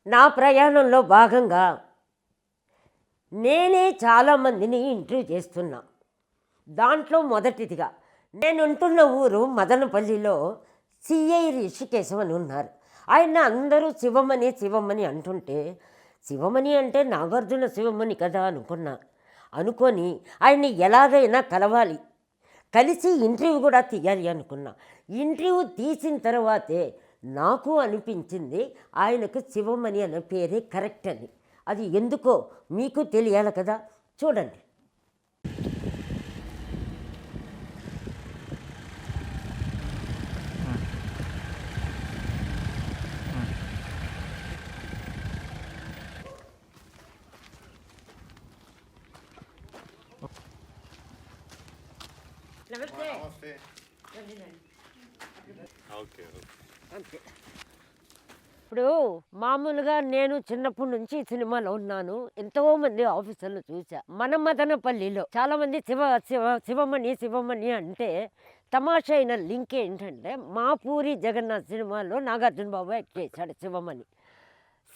నా ప్రయాణంలో భాగంగా నేనే చాలామందిని ఇంటర్వ్యూ చేస్తున్నా. దాంట్లో మొదటిదిగా నేనుంటున్న ఊరు మదనపల్లిలో సిఐ రిషికేశం అని ఉన్నారు. ఆయన అందరూ శివమణి శివమణి అంటుంటే, శివమణి అంటే నాగార్జున శివమణి కదా అనుకొని ఆయన్ని ఎలాగైనా కలవాలి, కలిసి ఇంటర్వ్యూ కూడా తీయాలి అనుకున్నా. ఇంటర్వ్యూ తీసిన తర్వాతే నాకు అనిపించింది ఆయనకు శివమణి అనే పేరే కరెక్ట్ అని. అది ఎందుకో మీకు తెలియాలి కదా, చూడండి. నమస్తే. ఓకే అంతే. ఇప్పుడు మామూలుగా నేను చిన్నప్పటి నుంచి సినిమాలో ఉన్నాను. ఎంతోమంది ఆఫీసర్లు చూసా. మన మదనపల్లిలో చాలామంది శివమణి శివమణి అంటే తమాషా అయిన లింక్ ఏంటంటే, మా పూరి జగన్నాథ్ సినిమాలో నాగార్జున బాబు యాక్ట్ చేశాడు శివమణి.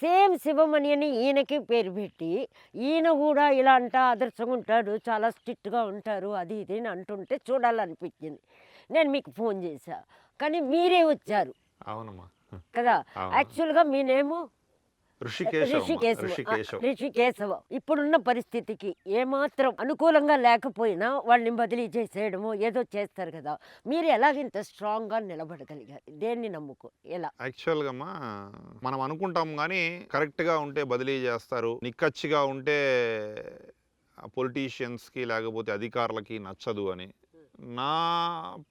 సేమ్ శివమణి అని ఈయనకి పేరు పెట్టి, ఈయన కూడా ఇలా ఆదర్శంగా ఉంటాడు, చాలా స్ట్రిక్ట్గా ఉంటారు, అది ఇది అని అంటుంటే చూడాలనిపించింది. నేను మీకు ఫోన్ చేశా, కానీ మీరే వచ్చారు. అవునమ్మా కదా. యాక్చువల్గా మీ నేము ఋషికేశవ. రిషికేశవ. ఇప్పుడున్న పరిస్థితికి ఏమాత్రం అనుకూలంగా లేకపోయినా వాళ్ళని బదిలీ చేసేయడము ఏదో చేస్తారు కదా. మీరు ఎలాగింత స్ట్రాంగ్గా నిలబడగలిగారు? దేన్ని నమ్ముకో ఎలా? యాక్చువల్గా మనం అనుకుంటాం కానీ కరెక్ట్గా ఉంటే బదిలీ చేస్తారు, నిక్కచ్చిగా ఉంటే పొలిటీషియన్స్కి లేకపోతే అధికారులకి నచ్చదు అని. నా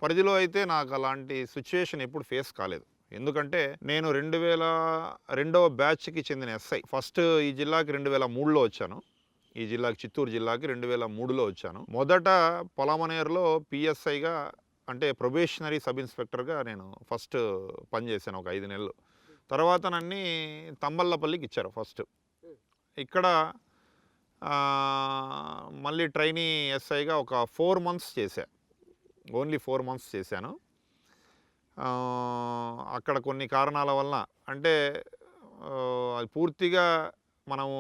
పరిధిలో అయితే నాకు అలాంటి సిచ్యువేషన్ ఎప్పుడు ఫేస్ కాలేదు. ఎందుకంటే నేను 2002వ బ్యాచ్కి చెందిన ఎస్ఐ. ఫస్ట్ ఈ జిల్లాకి 2003లో వచ్చాను. ఈ జిల్లాకి, చిత్తూరు జిల్లాకి 2003లో వచ్చాను. మొదట పొలమనేరులో పిఎస్ఐగా, అంటే ప్రొబేషనరీ సబ్ ఇన్స్పెక్టర్గా నేను ఫస్ట్ పనిచేశాను ఒక 5 నెలలు. తర్వాత నన్ను తంబల్లపల్లికి ఇచ్చారు ఫస్ట్. ఇక్కడ మళ్ళీ ట్రైనీ ఎస్ఐగా ఒక 4 months చేశా. ఓన్లీ 4 months చేశాను. అక్కడ కొన్ని కారణాల వలన, అంటే అది పూర్తిగా మనము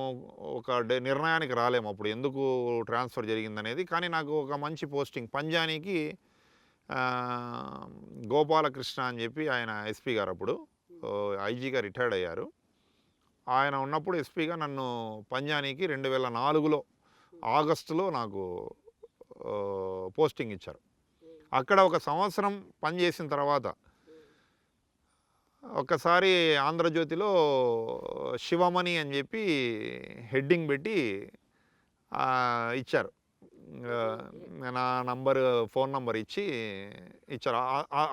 ఒక నిర్ణయానికి రాలేము అప్పుడు ఎందుకు ట్రాన్స్ఫర్ జరిగిందనేది. కానీ నాకు ఒక మంచి పోస్టింగ్ పంజానీకి గోపాలకృష్ణ అని చెప్పి, ఆయన ఎస్పీ గారు, అప్పుడు ఐజీగా రిటైర్డ్ అయ్యారు. ఆయన ఉన్నప్పుడు ఎస్పీగా నన్ను పంజానీకి 2004లో ఆగస్టులో నాకు పోస్టింగ్ ఇచ్చారు. అక్కడ ఒక సంవత్సరం పనిచేసిన తర్వాత ఒకసారి ఆంధ్రజ్యోతిలో శివమణి అని చెప్పి హెడ్డింగ్ పెట్టి ఇచ్చారు. నా ఫోన్ నంబర్ ఇచ్చారు.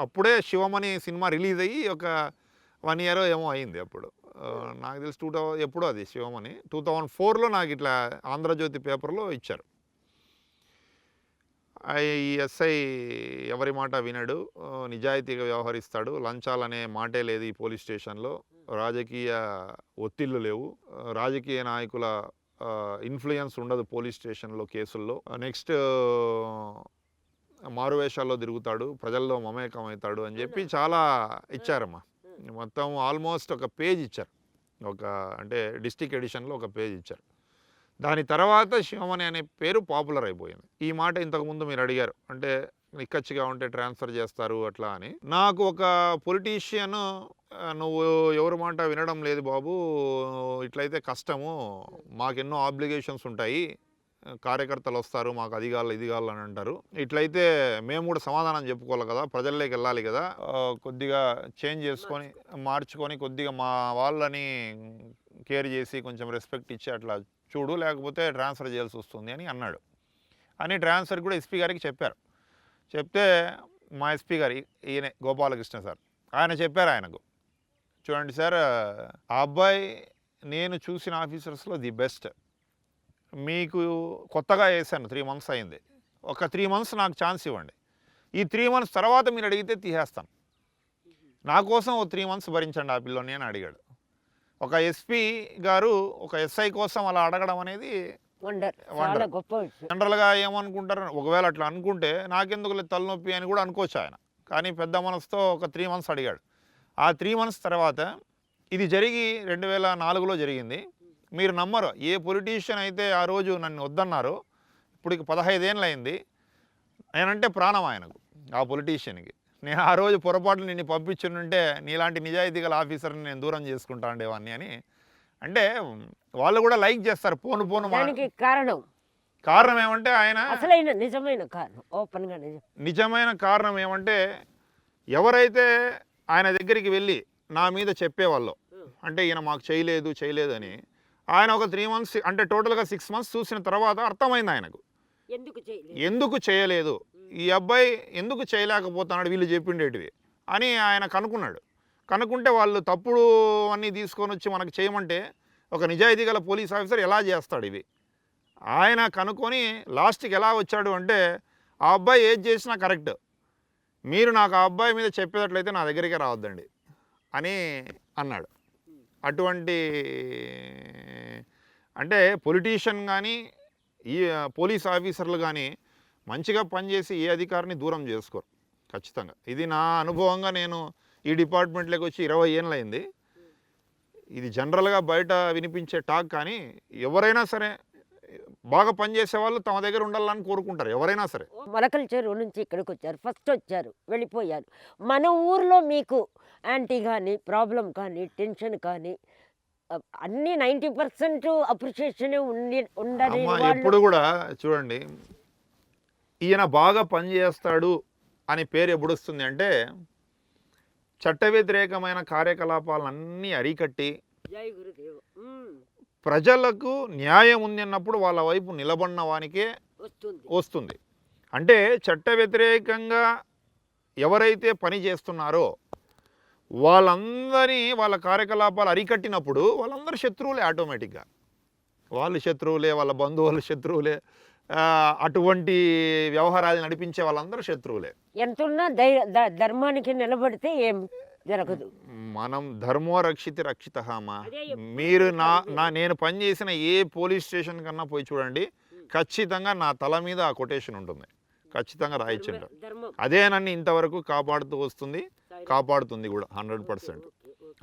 అప్పుడే శివమణి సినిమా రిలీజ్ అయ్యి ఒక 1 year ఏమో అయింది. అప్పుడు నాకు తెలిసి ఎప్పుడో అది శివమణి 2004లో నాకు ఇట్లా ఆంధ్రజ్యోతి పేపర్లో ఇచ్చారు. ఈ ఎస్ఐ ఎవరి మాట వినడు, నిజాయితీగా వ్యవహరిస్తాడు, లంచాలనే మాటే లేదు ఈ పోలీస్ స్టేషన్లో, రాజకీయ ఒత్తిళ్లు లేవు, రాజకీయ నాయకుల ఇన్ఫ్లుయెన్స్ ఉండదు పోలీస్ స్టేషన్లో కేసుల్లో, నెక్స్ట్ మారువేషాల్లో తిరుగుతాడు, ప్రజల్లో మమేకం అవుతాడు అని చెప్పి చాలా ఇచ్చారమ్మా. మొత్తం ఆల్మోస్ట్ ఒక పేజ్ ఇచ్చారు. అంటే డిస్ట్రిక్ట్ ఎడిషన్లో ఒక పేజ్ ఇచ్చారు. దాని తర్వాత శివమణి అనే పేరు పాపులర్ అయిపోయింది. ఈ మాట ఇంతకుముందు మీరు అడిగారు, అంటే నిక్కచ్చిగా ఉంటే ట్రాన్స్ఫర్ చేస్తారు అట్లా అని. నాకు ఒక పొలిటీషియన్, నువ్వు ఎవరి మాట వినడం లేదు బాబు, ఇట్లయితే కష్టము, మాకెన్నో ఆబ్లిగేషన్స్ ఉంటాయి, కార్యకర్తలు వస్తారు, మాకు అది కావాలి ఇది కావాలి అని అంటారు, ఇట్లయితే మేము కూడా సమాధానం చెప్పుకోవాలి కదా, ప్రజల్లోకి వెళ్ళాలి కదా, కొద్దిగా చేంజ్ చేసుకొని మార్చుకొని కొద్దిగా మా వాళ్ళని కేర్ చేసి కొంచెం రెస్పెక్ట్ ఇచ్చి అట్లా చూడు, లేకపోతే ట్రాన్స్ఫర్ చేయాల్సి వస్తుంది అని అన్నాడు. అని ట్రాన్స్ఫర్ కూడా ఎస్పీ గారికి చెప్పారు. చెప్తే మా ఎస్పీ గారు ఈయనే గోపాలకృష్ణ సార్, ఆయన చెప్పారు ఆయనకు, చూడండి సార్, ఆ అబ్బాయి నేను చూసిన ఆఫీసర్స్లో ది బెస్ట్, మీకు కొత్తగా వేసాను, 3 months అయింది, ఒక 3 months నాకు ఛాన్స్ ఇవ్వండి, ఈ 3 months తర్వాత మీరు అడిగితే తీసేస్తాను, నా కోసం ఓ 3 months భరించండి ఆ పిల్లని అని అడిగాడు. ఒక ఎస్పీ గారు ఒక ఎస్ఐ కోసం అలా అడగడం అనేది జనరల్గా ఏమనుకుంటారు, ఒకవేళ అట్లా అనుకుంటే నాకెందుకు తలనొప్పి అని కూడా అనుకోవచ్చు ఆయన. కానీ పెద్ద మనసుతో ఒక 3 months అడిగాడు. ఆ 3 months తర్వాత ఇది జరిగి 2004లో జరిగింది. మీరు నమ్మరు, ఏ పొలిటీషియన్ అయితే ఆ రోజు నన్ను వద్దన్నారో ఇప్పటికి 15 ఏళ్ళు అయింది. నేనంటే ప్రాణం ఆయనకు, ఆ పొలిటీషియన్కి. నేను ఆ రోజు పొరపాటున నిన్ను పంపించుంటే నీలాంటి నిజాయితీ గల ఆఫీసర్ని నేను దూరం చేసుకుంటా ఉండేవాడిని అని. అంటే వాళ్ళు కూడా లైక్ చేస్తారు పోను పోను. దానికి కారణం ఏమంటే ఆయన అసలైన నిజమైన కారణం, ఓపెన్గా నిజమైన కారణం ఏమంటే ఎవరైతే ఆయన దగ్గరికి వెళ్ళి నా మీద చెప్పేవాళ్ళు, అంటే ఈయన మాకు చేయలేదు అని, ఆయన ఒక 3 months అంటే టోటల్గా 6 months చూసిన తర్వాత అర్థమైంది ఆయనకు ఎందుకు చేయలేదు, ఈ అబ్బాయి ఎందుకు చేయలేకపోతున్నాడు వీళ్ళు చెప్పిండేటివి అని ఆయన కనుక్కుంటే వాళ్ళు తప్పుడు అన్నీ తీసుకొని వచ్చి మనకు చేయమంటే ఒక నిజాయితీ గల పోలీస్ ఆఫీసర్ ఎలా చేస్తాడు ఇవి. ఆయన కనుక్కొని లాస్ట్కి ఎలా వచ్చాడు అంటే, ఆ అబ్బాయి ఏది చేసినా కరెక్ట్, మీరు నాకు ఆ అబ్బాయి మీద చెప్పేటట్లయితే నా దగ్గరికే రావద్దండి అని అన్నాడు. అటువంటి అంటే పొలిటీషియన్ కానీ ఈ పోలీస్ ఆఫీసర్లు కానీ మంచిగా పనిచేసి ఏ అధికారిని దూరం చేసుకోరు ఖచ్చితంగా. ఇది నా అనుభవంగా, నేను ఈ డిపార్ట్మెంట్లోకి వచ్చి 20 ఏళ్ళు అయింది. ఇది జనరల్గా బయట వినిపించే టాక్, కానీ ఎవరైనా సరే బాగా పనిచేసే వాళ్ళు తమ దగ్గర ఉండాలని కోరుకుంటారు ఎవరైనా సరే. మొలకల చెరువు నుంచి ఇక్కడికి వచ్చారు, ఫస్ట్ వచ్చారు, వెళ్ళిపోయారు. మన ఊర్లో మీకు యాంటీ కానీ ప్రాబ్లం కానీ టెన్షన్ కానీ అన్నీ 90% అప్రిషియేషన్ ఉండాలి. ఎప్పుడు కూడా చూడండి, ఈయన బాగా పనిచేస్తాడు అని పేరు ఎప్పుడు వస్తుంది అంటే, చట్ట వ్యతిరేకమైన కార్యకలాపాలన్నీ అరికట్టి ప్రజలకు న్యాయం ఉంది అన్నప్పుడు వాళ్ళ వైపు నిలబడిన వానికే వస్తుంది. అంటే చట్ట వ్యతిరేకంగా ఎవరైతే పని చేస్తున్నారో వాళ్ళ కార్యకలాపాలు అరికట్టినప్పుడు వాళ్ళందరూ శత్రువులే ఆటోమేటిక్గా. వాళ్ళు శత్రువులే, వాళ్ళ బంధువులు శత్రువులే, అటువంటి వ్యవహారాలు నడిపించే వాళ్ళందరూ శత్రువులే. ఎంతున్నా ధర్మానికి నిలబడితే ఏం జరగదు. మనం ధర్మో రక్షితి రక్షితహామా. మీరు నేను పనిచేసిన ఏ పోలీస్ స్టేషన్ కన్నా పోయి చూడండి, ఖచ్చితంగా నా తల మీద ఆ కొటేషన్ ఉంటుంది, ఖచ్చితంగా రాయించండి. అదే నన్ను ఇంతవరకు కాపాడుతుంది కూడా 100%.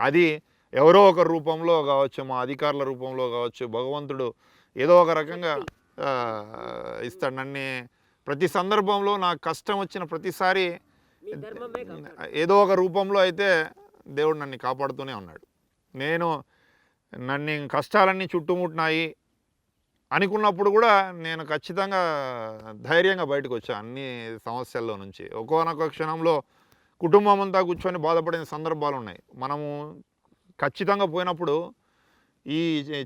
అది ఎవరో ఒక రూపంలో కావచ్చు, మా అధికారుల రూపంలో కావచ్చు, భగవంతుడు ఏదో ఒక రకంగా ఇస్తాడు. నన్ను ప్రతి సందర్భంలో నాకు కష్టం వచ్చిన ప్రతిసారి ఏదో ఒక రూపంలో అయితే దేవుడు నన్ను కాపాడుతూనే ఉన్నాడు. నన్ను కష్టాలన్నీ చుట్టుముట్టినాయి అనుకున్నప్పుడు కూడా నేను ఖచ్చితంగా ధైర్యంగా బయటకు వచ్చాను అన్ని సమస్యల్లో నుంచి. ఒక్కొక్క క్షణంలో కుటుంబం అంతా కూర్చొని బాధపడిన సందర్భాలు ఉన్నాయి. మనము ఖచ్చితంగా పోయినప్పుడు ఈ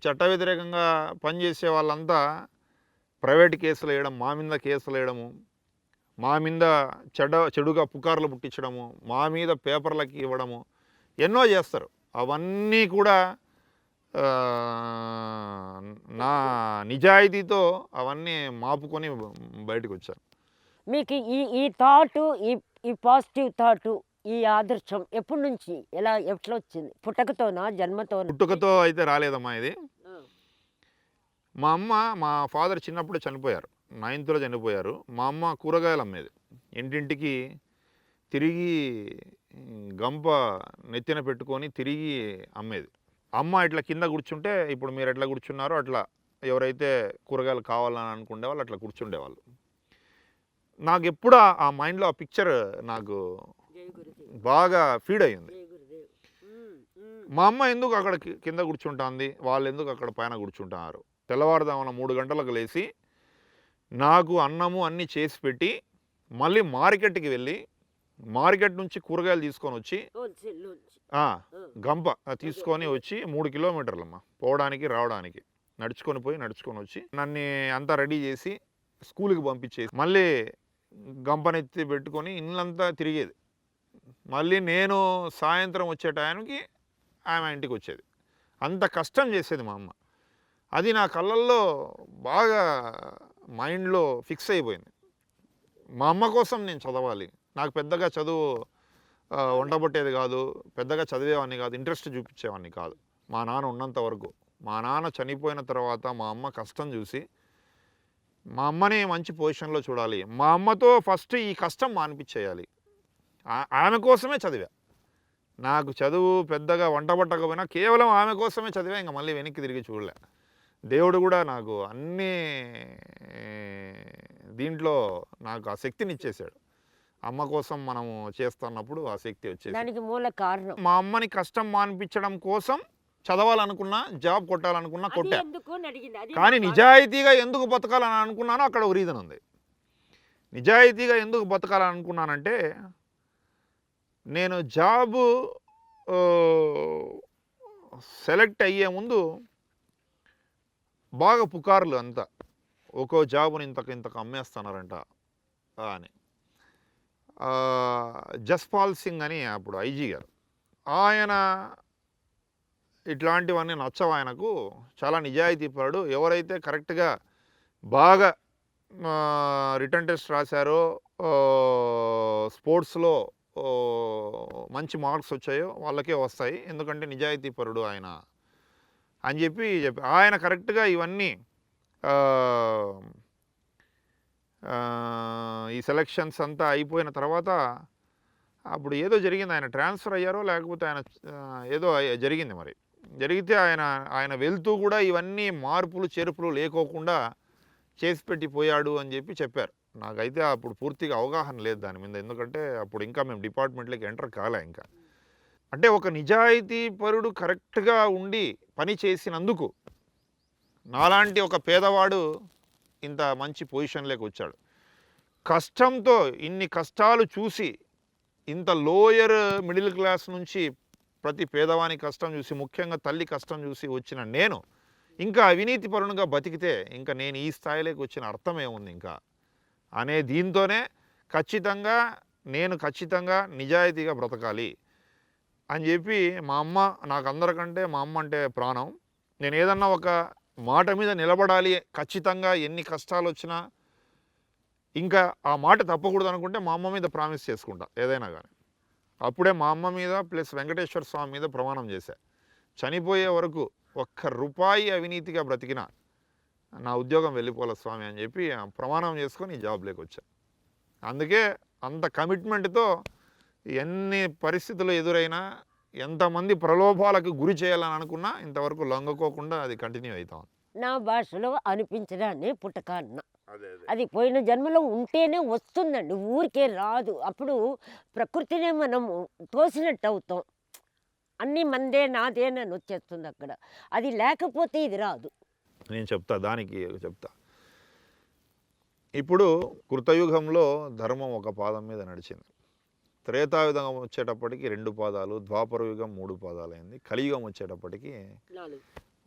చట్ట వ్యతిరేకంగా పనిచేసే వాళ్ళంతా ప్రైవేట్ కేసులు వేయడం, మా మీద కేసులు వేయడము, మా మీద చెడుగా పుకార్లు పుట్టించడము, మా మీద పేపర్లకి ఇవ్వడము, ఎన్నో చేస్తారు. అవన్నీ కూడా నా నిజాయితీతో అవన్నీ మాపుకొని బయటకు వచ్చాను. మీకు ఈ థాటు, ఈ పాజిటివ్ థాటు, ఈ ఆదర్శం ఎప్పటి నుంచి ఎట్లా వచ్చింది? పుట్టకతోనా, జన్మతోనా? పుట్టుకతో అయితే రాలేదమ్మా. ఇది మా ఫాదర్ చిన్నప్పుడు చనిపోయారు, 9th చనిపోయారు. మా అమ్మ కూరగాయలు అమ్మేది, ఇంటింటికి తిరిగి గంప నెత్తిన పెట్టుకొని తిరిగి అమ్మేది. అమ్మ ఇట్లా కింద కూర్చుంటే ఇప్పుడు మీరు ఎట్లా కూర్చున్నారో అట్లా ఎవరైతే కూరగాయలు కావాలని అనుకునే వాళ్ళు అట్లా కూర్చుండేవాళ్ళు. నాకు ఎప్పుడు ఆ మైండ్లో ఆ పిక్చర్ నాకు బాగా ఫీడ్ అయ్యింది. మా అమ్మ ఎందుకు అక్కడ కింద కూర్చుంటుంది, వాళ్ళు ఎందుకు అక్కడ పైన కూర్చుంటున్నారు. తెల్లవారుదామన 3 గంటలకు లేచి నాకు అన్నము అన్నీ చేసి పెట్టి మళ్ళీ మార్కెట్కి వెళ్ళి మార్కెట్ నుంచి కూరగాయలు తీసుకొని వచ్చి గంప తీసుకొని వచ్చి 3 కిలోమీటర్లమ్మా పోవడానికి రావడానికి, నడుచుకొని వచ్చి నన్ను అంతా రెడీ చేసి స్కూల్కి పంపించేసి మళ్ళీ గంపనెత్తి పెట్టుకొని ఇల్లంతా తిరిగేది. మళ్ళీ నేను సాయంత్రం వచ్చే టైంకి ఆమె ఇంటికి వచ్చేది. అంత కష్టం చేసేది మా అమ్మ. అది నా కళ్ళల్లో బాగా మైండ్లో ఫిక్స్ అయిపోయింది. మా అమ్మ కోసం నేను చదవాలి. నాకు పెద్దగా చదువు వండబట్టేది కాదు, పెద్దగా చదివేవాడిని కాదు, ఇంట్రెస్ట్ చూపించేవాడిని కాదు మా నాన్న ఉన్నంత వరకు. మా నాన్న చనిపోయిన తర్వాత మా అమ్మ కష్టం చూసి మా అమ్మని మంచి పొజిషన్లో చూడాలి, మా అమ్మతో ఫస్ట్ ఈ కష్టం మానిపించేయాలి, ఆమె కోసమే చదివా. నాకు చదువు పెద్దగా వంట పట్టకపోయినా కేవలం ఆమె కోసమే చదివా, ఇంకా మళ్ళీ వెనక్కి తిరిగి చూడలే. దేవుడు కూడా నాకు అన్నీ దీంట్లో నాకు ఆ శక్తిని ఇచ్చేసాడు. అమ్మ కోసం మనము చేస్తున్నప్పుడు ఆ శక్తి వచ్చేసి దానికి మూల కారణం మా అమ్మని కష్టం మానిపించడం కోసం చదవాలనుకున్నా, జాబ్ కొట్టాలనుకున్నా కొట్టా. కానీ నిజాయితీగా ఎందుకు బతకాలని అనుకున్నానో అక్కడ ఒక రీజన్ ఉంది. నిజాయితీగా ఎందుకు బతకాలని అనుకున్నానంటే, నేను జాబు సెలెక్ట్ అయ్యే ముందు బాగా పుకార్లు అంతా, ఒక్కో జాబుని ఇంతకు అమ్మేస్తున్నారంట అని. జస్పాల్ సింగ్ అని అప్పుడు ఐజీ గారు, ఆయన ఇట్లాంటివన్నీ నచ్చవు ఆయనకు, చాలా నిజాయితీపరుడు. ఎవరైతే కరెక్ట్గా బాగా రిటర్న్ టెస్ట్ రాశారో, స్పోర్ట్స్లో మంచి మార్క్స్ వచ్చాయో వాళ్ళకే వస్తాయి, ఎందుకంటే నిజాయితీపరుడు ఆయన అని చెప్పి ఆయన కరెక్ట్గా ఇవన్నీ ఈ సెలక్షన్స్ అంతా అయిపోయిన తర్వాత అప్పుడు ఏదో జరిగింది, ఆయన ట్రాన్స్ఫర్ అయ్యారో లేకపోతే ఆయన ఏదో జరిగింది. మరి జరిగితే ఆయన వెళ్తూ కూడా ఇవన్నీ మార్పులు చేర్పులు లేకోకుండా చేసి పెట్టిపోయాడు అని చెప్పారు. నాకైతే అప్పుడు పూర్తిగా అవగాహన లేదు దాని మీద, ఎందుకంటే అప్పుడు ఇంకా మేము డిపార్ట్మెంట్లోకి ఎంటర్ కాలే. ఇంకా అంటే ఒక నిజాయితీపరుడు కరెక్ట్గా ఉండి పని చేసినందుకు నాలాంటి ఒక పేదవాడు ఇంత మంచి పొజిషన్లోకి వచ్చాడు. కష్టంతో ఇన్ని కష్టాలు చూసి, ఇంత లోయర్ మిడిల్ క్లాస్ నుంచి ప్రతి పేదవాని కష్టం చూసి, ముఖ్యంగా తల్లి కష్టం చూసి వచ్చిన నేను ఇంకా అవినీతిపరునిగా బతికితే ఇంకా నేను ఈ స్థాయిలోకి వచ్చిన అర్థం ఏముంది ఇంకా అనే దీంతోనే ఖచ్చితంగా నిజాయితీగా బ్రతకాలి అని చెప్పి మా అమ్మ, నాకు అందరికంటే మా అమ్మ అంటే ప్రాణం. నేను ఏదన్నా ఒక మాట మీద నిలబడాలి, ఖచ్చితంగా ఎన్ని కష్టాలు వచ్చినా ఇంకా ఆ మాట తప్పకూడదు అనుకుంటే మా అమ్మ మీద ప్రామిస్ చేసుకుంటా ఏదైనా కానీ. అప్పుడే మా అమ్మ మీద ప్లస్ వెంకటేశ్వర స్వామి మీద ప్రమాణం చేశా, చనిపోయే వరకు ₹1 అవినీతిగా బ్రతికినా నా ఉద్యోగం వెళ్ళిపోలే స్వామి అని చెప్పి ప్రమాణం చేసుకొని జాబ్లోకి వచ్చా. అందుకే అంత కమిట్మెంట్తో ఎన్ని పరిస్థితులు ఎదురైనా, ఎంతమంది ప్రలోభాలకు గురి చేయాలని అనుకున్నా ఇంతవరకు లొంగకోకుండా అది కంటిన్యూ అవుతాం. నా భాషలో అనిపించడాన్ని పుట్టక అన్న, అది పోయిన జన్మలో ఉంటేనే వస్తుందండి, ఊరికే రాదు. అప్పుడు ప్రకృతినే మనము తోసినట్టు అవుతాం, అన్నీ మందే నాదేనని వచ్చేస్తుంది అక్కడ. అది లేకపోతే ఇది రాదు. నేను దానికి చెప్తా. ఇప్పుడు కృతయుగంలో ధర్మం ఒక పాదం మీద నడిచింది, త్రేతాయుగం వచ్చేటప్పటికి 2 పాదాలు, ద్వాపర యుగం 3 పాదాలు అయింది, కలియుగం వచ్చేటప్పటికి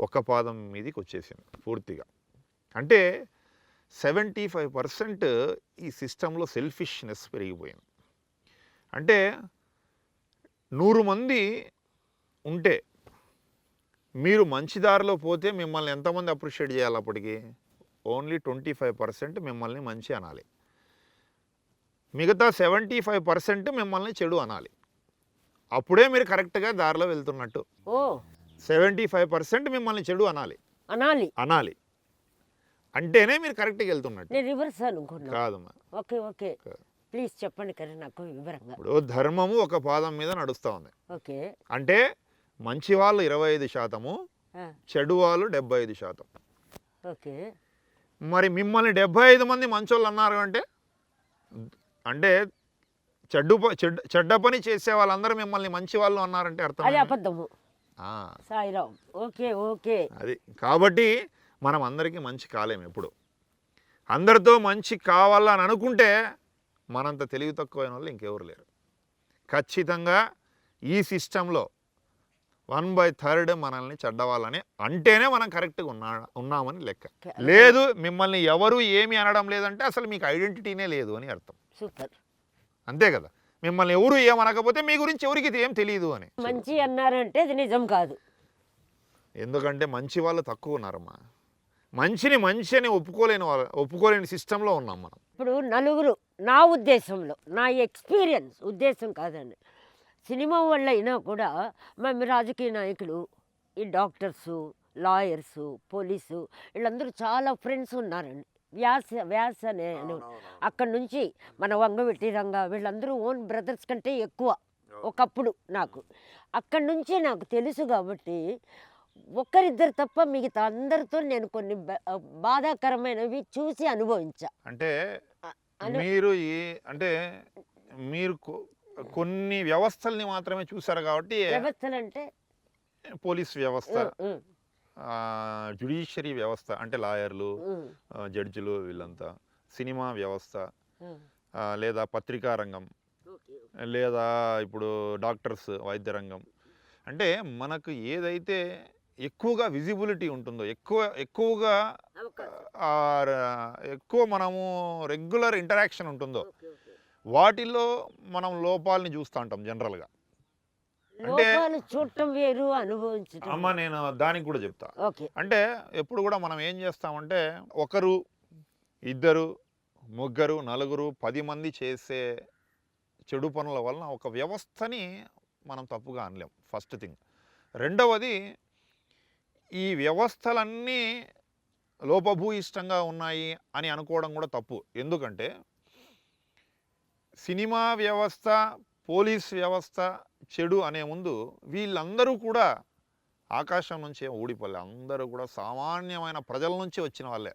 1 పాదం మీదకి వచ్చేసింది పూర్తిగా. అంటే 75% ఈ సిస్టంలో సెల్ఫిష్నెస్ పెరిగిపోయింది. అంటే 100 మంది ఉంటే మీరు మంచి దారిలో పోతే మిమ్మల్ని ఎంతమంది అప్రిషియేట్ చేయాలి? అప్పటికి ఓన్లీ 25% మిమ్మల్ని మంచి అనాలి, మిగతా 75% మిమ్మల్ని చెడు అనాలి. అప్పుడే మీరు కరెక్ట్గా దారిలో వెళ్తున్నట్టు. 75% మిమ్మల్ని చెడు అనాలి అంటేనే మీరు కరెక్ట్గా వెళ్తున్నట్టు. రివర్స్ అనుకున్నా కాదమ్మా. ఓకే ప్లీజ్ చెప్పండి కదా నాకు వివరంగా. ఇప్పుడు ధర్మము ఒక పాదం మీద నడుస్తూ ఉంది. ఓకే, అంటే మంచి వాళ్ళు 25%, చెడు వాళ్ళు 75%. ఓకే, మరి మిమ్మల్ని 75 మంది మంచోళ్ళు అన్నారు అంటే చెడ్డ పని చేసే వాళ్ళందరూ మిమ్మల్ని మంచి వాళ్ళు అన్నారంటే అర్థం అది అబద్ధము. సాయిరాం. ఓకే అది. కాబట్టి మనం అందరికీ మంచి కాలేము. ఎప్పుడు అందరితో మంచి కావాలని అనుకుంటే మనంత తెలివి తక్కువైన వాళ్ళు ఇంకెవరు లేరు. ఖచ్చితంగా ఈ సిస్టంలో 1/3 మనల్ని చెడ్డవాళ్ళని అంటేనే మనం కరెక్ట్గా ఉన్నామని లెక్క. లేదు, మిమ్మల్ని ఎవరు ఏమి అనడం లేదంటే అసలు మీకు ఐడెంటిటీనే లేదు అని అర్థం. సూపర్. అంతే కదా, మిమ్మల్ని ఎవరు ఏమనకపోతే మీ గురించి ఎవరికి ఏం తెలియదు అని. మంచి అన్నారంటే అది నిజం కాదు, ఎందుకంటే మంచి వాళ్ళు తక్కువ ఉన్నారమ్మా. మంచి అని ఒప్పుకోలేని సిస్టంలో ఉన్నాం మనం. ఇప్పుడు నలుగురు, నా ఉద్దేశంలో, నా ఎక్స్పీరియన్స్ ఉద్దేశం కాదండి, సినిమా వల్ల అయినా కూడా మేము రాజకీయ నాయకులు, ఈ డాక్టర్సు, లాయర్సు, పోలీసు, వీళ్ళందరూ చాలా ఫ్రెండ్స్ ఉన్నారండి. వ్యాస అనే అక్కడి నుంచి మన వంగవెట్టి రంగ, వీళ్ళందరూ ఓన్ బ్రదర్స్ కంటే ఎక్కువ ఒకప్పుడు నాకు అక్కడి నుంచే నాకు తెలుసు కాబట్టి ఒక్కరిద్దరు తప్ప మిగతా అందరితో నేను కొన్ని బాధాకరమైనవి చూసి అనుభవించా. అంటే అను మీరు అంటే మీరు కొన్ని వ్యవస్థల్ని మాత్రమే చూసారు కాబట్టి వ్యవస్థలంటే పోలీస్ వ్యవస్థ, ఉమ్, ఉమ్, జ్యుడిషియరీ వ్యవస్థ అంటే లాయర్లు, ఉమ్, జడ్జిలు వీళ్ళంతా, సినిమా వ్యవస్థ, ఉమ్. లేదా పత్రికా రంగం, ఓకే. లేదా ఇప్పుడు డాక్టర్స్ వైద్య రంగం. అంటే మనకు ఏదైతే ఎక్కువగా విజిబిలిటీ ఉంటుందో, ఎక్కువగా అవకాశం. ఆ, ఎక్కువ మనము రెగ్యులర్ ఇంటరాక్షన్ ఉంటుందో ఓకే, ఓకే. వాటిల్లో మనం లోపాలని చూస్తూ ఉంటాం జనరల్గా. అంటే లోపాలు చూడటం వేరు, అనుభవించటం అమ్మ వేరు. నేను దానికి కూడా చెప్తా. ఓకే. అంటే ఎప్పుడు కూడా మనం ఏం చేస్తామంటే ఒకరు, ఇద్దరు, ముగ్గురు, నలుగురు, 10 మంది చేసే చెడు పనుల వలన ఒక వ్యవస్థని మనం తప్పుగా అనలేం. First thing. రెండవది, ఈ వ్యవస్థలన్నీ లోపభూయిష్టంగా ఉన్నాయి అని అనుకోవడం కూడా తప్పు. ఎందుకంటే సినిమా వ్యవస్థ, పోలీస్ వ్యవస్థ చెడు అనే ముందు వీళ్ళందరూ కూడా ఆకాశం నుంచే ఊడిపోలే, అందరూ కూడా సామాన్యమైన ప్రజల నుంచి వచ్చిన వాళ్ళే.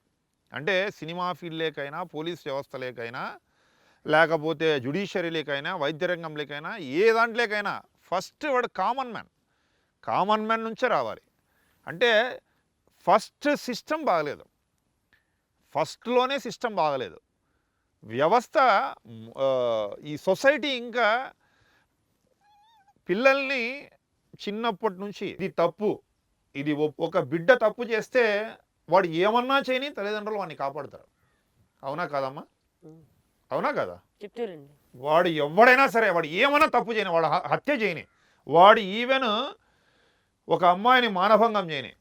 అంటే సినిమా ఫీల్డ్లేకైనా, పోలీస్ వ్యవస్థలేకైనా, లేకపోతే జ్యుడిషియరీలేకైనా, వైద్య రంగంలేకైనా, ఏ దాంట్లోకైనా ఫస్ట్ వాడు కామన్ మ్యాన్ నుంచే రావాలి. అంటే ఫస్ట్ సిస్టమ్ బాగలేదు, ఫస్ట్లోనే సిస్టమ్ బాగలేదు. వ్యవస్థ, ఈ సొసైటీ ఇంకా పిల్లల్ని చిన్నప్పటి నుంచి ఇది తప్పు, ఇది ఒక బిడ్డ తప్పు చేస్తే వాడు ఏమన్నా చేయని తల్లిదండ్రులు వాడిని కాపాడుతారు. అవునా కాదమ్మా? అవునా కదా? చెప్తారండి. వాడు ఎవడైనా సరే, వాడు ఏమన్నా తప్పు చేయని, వాడు హత్య చేయని, వాడు ఈవెన్ ఒక అమ్మాయిని మానభంగం చేయని,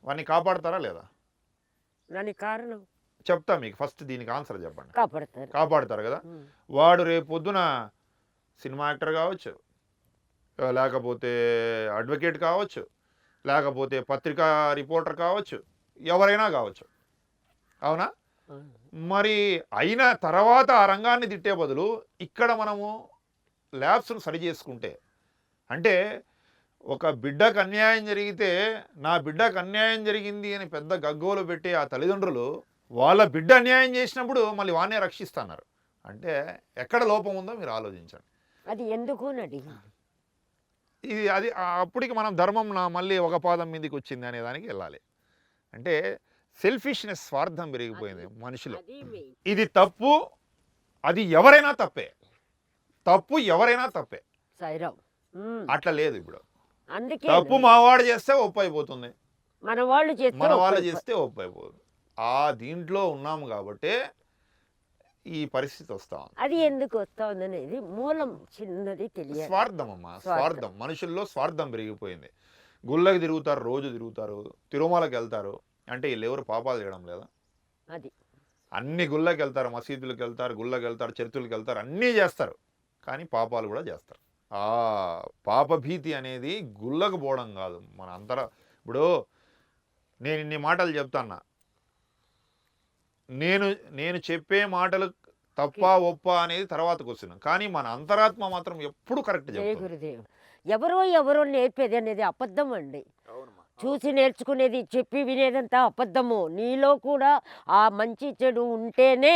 వాడిని కాపాడతారా లేదా? దానికి కారణం చెప్తా మీకు. ఫస్ట్ దీనికి ఆన్సర్ చెప్పండి. కాపాడతారు కదా. వాడు రేపు పొద్దున సినిమా యాక్టర్ కావచ్చు, లేకపోతే అడ్వకేట్ కావచ్చు, లేకపోతే పత్రికా రిపోర్టర్ కావచ్చు, ఎవరైనా కావచ్చు. అవునా? మరి అయిన తర్వాత ఆ రంగాన్ని తిట్టే బదులు ఇక్కడ మనము ల్యాబ్స్ను సరి చేసుకుంటే, అంటే ఒక బిడ్డకు అన్యాయం జరిగితే నా బిడ్డకు అన్యాయం జరిగింది అని పెద్ద గగ్గోలు పెట్టే ఆ తల్లిదండ్రులు వాళ్ళ బిడ్డ అన్యాయం చేసినప్పుడు మళ్ళీ వానే రక్షిస్తున్నారు. అంటే ఎక్కడ లోపం ఉందో మీరు ఆలోచించండి. అది ఎందుకు ఇది అది అప్పటికి మనం ధర్మం మళ్ళీ ఒక పాదం మీదకి వచ్చింది అనే దానికి వెళ్ళాలి. అంటే సెల్ఫిష్నెస్, స్వార్థం పెరిగిపోయింది మనిషిలో. ఇది తప్పు, అది ఎవరైనా తప్పే, తప్పు ఎవరైనా తప్పే, అట్లా లేదు. ఇప్పుడు తప్పు మావాడు చేస్తే ఒప్పు అయిపోతుంది, మన వాళ్ళు చేస్తే ఒప్పు అయిపోతుంది. ఆ దీంట్లో ఉన్నాము కాబట్టి ఈ పరిస్థితి వస్తా ఉంది. అది ఎందుకు వస్తా ఉంది అనేది మూలం చిన్నది తెలియదు. స్వార్థం అమ్మా, స్వార్థం. మనుషుల్లో స్వార్థం పెరిగిపోయింది. గుళ్ళకి తిరుగుతారు, రోజు తిరుగుతారు, తిరుమలకి వెళ్తారు. అంటే వీళ్ళు ఎవరు పాపాలు చేయడం లేదా? అది అన్ని గుళ్ళకి వెళ్తారు, మసీదులకు వెళ్తారు, గుళ్ళకి వెళ్తారు, చర్చిలకు వెళ్తారు, అన్నీ చేస్తారు, కానీ పాపాలు కూడా చేస్తారు. ఆ పాపభీతి అనేది గుళ్ళకు పోవడం కాదు, మన అంతరా. ఇప్పుడు నేను ఇన్ని మాటలు చెప్తాన్నా, నేను చెప్పే మాటలు తప్ప ఒప్ప అనేది తర్వాతకు వస్తున్నాను, కానీ మన అంతరాత్మ మాత్రం ఎప్పుడు కరెక్ట్ చెప్తుంది. ఎవరో నేర్పేది అనేది అబద్ధం అండి. చూసి నేర్చుకునేది, చెప్పి వినేదంతా అబద్ధము. నీలో కూడా ఆ మంచి చెడు ఉంటేనే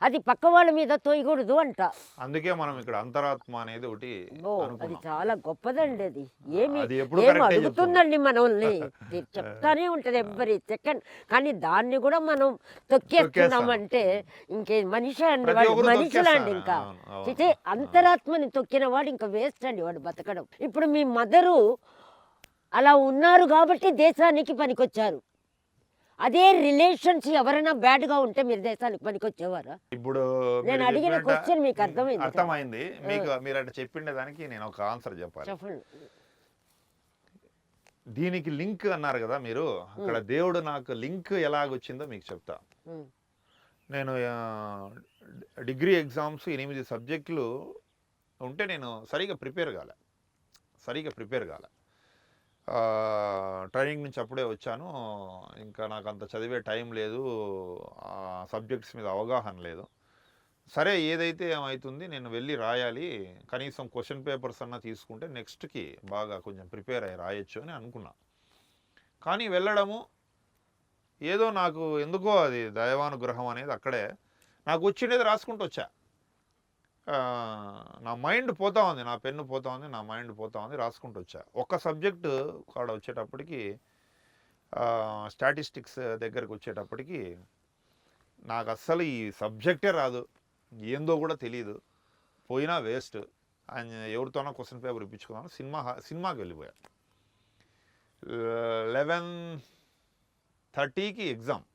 అది పక్క వాళ్ళ మీద తోయకూడదు అంట. అందుకే మనం ఇక్కడ అంతరాత్మ అనేది ఒకటి, అది చాలా గొప్పదండి. అది ఏమి అడుగుతుందండి మనల్ని, చెప్తానే ఉంటది ఎవ్రీ సెకండ్. కానీ దాన్ని కూడా మనం తొక్కేస్తున్నామంటే ఇంకే మనిషి అండి, వాడు మనిషిలాండి. ఇంకా అంతరాత్మని తొక్కిన వాడు ఇంకా వేస్ట్ అండి, వాడు బతకడం. ఇప్పుడు మీ మదరు అలా ఉన్నారు కాబట్టి దేశానికి పనికొచ్చారు. అదే రిలేషన్స్ ఎవరైనా బ్యాడ్గా ఉంటే మీరు దేశానికి పనికొచ్చేవారా? ఇప్పుడు నేను అడిగిన క్వశ్చన్ మీకు అర్థమైంది. మీకు మీరు అంటే చెప్పిండే దానికి నేను ఒక ఆన్సర్ చెప్పాలి. దీనికి లింక్ అన్నారు కదా మీరు, అక్కడ దేవుడు నాకు లింక్ ఎలాగొచ్చిందో మీకు చెప్తా. నేను డిగ్రీ ఎగ్జామ్స్ 8 సబ్జెక్టులు ఉంటే నేను సరిగా ప్రిపేర్ కాలే. ట్రైనింగ్ నుంచి అప్పుడే వచ్చాను. ఇంకా నాకు అంత చదివే టైం లేదు, సబ్జెక్ట్స్ మీద అవగాహన లేదు. సరే ఏదైతే ఏమవుతుంది, నేను వెళ్ళి రాయాలి, కనీసం క్వశ్చన్ పేపర్స్ అన్నా తీసుకుంటే నెక్స్ట్కి బాగా కొంచెం ప్రిపేర్ అయ్యి రాయొచ్చు అని అనుకున్నా. కానీ వెళ్ళడము ఏదో నాకు ఎందుకో అది దైవానుగ్రహం అనేది అక్కడే నాకు వచ్చిండేది రాసుకుంటూ వచ్చా. నా మైండ్ పోతా ఉంది, నా పెన్ను పోతా ఉంది, నా మైండ్ పోతా ఉంది, రాసుకుంటూ వచ్చా. ఒక్క సబ్జెక్టు కాడ వచ్చేటప్పటికి స్టాటిస్టిక్స్ దగ్గరకు వచ్చేటప్పటికి నాకు అస్సలు ఈ సబ్జెక్టే రాదు, ఏందో కూడా తెలియదు, పోయినా వేస్ట్ అని ఎవరితోనో క్వశ్చన్ పేపర్ ఇప్పించుకున్నాను. సినిమాకి వెళ్ళిపోయా. 11:30కి ఎగ్జామ్,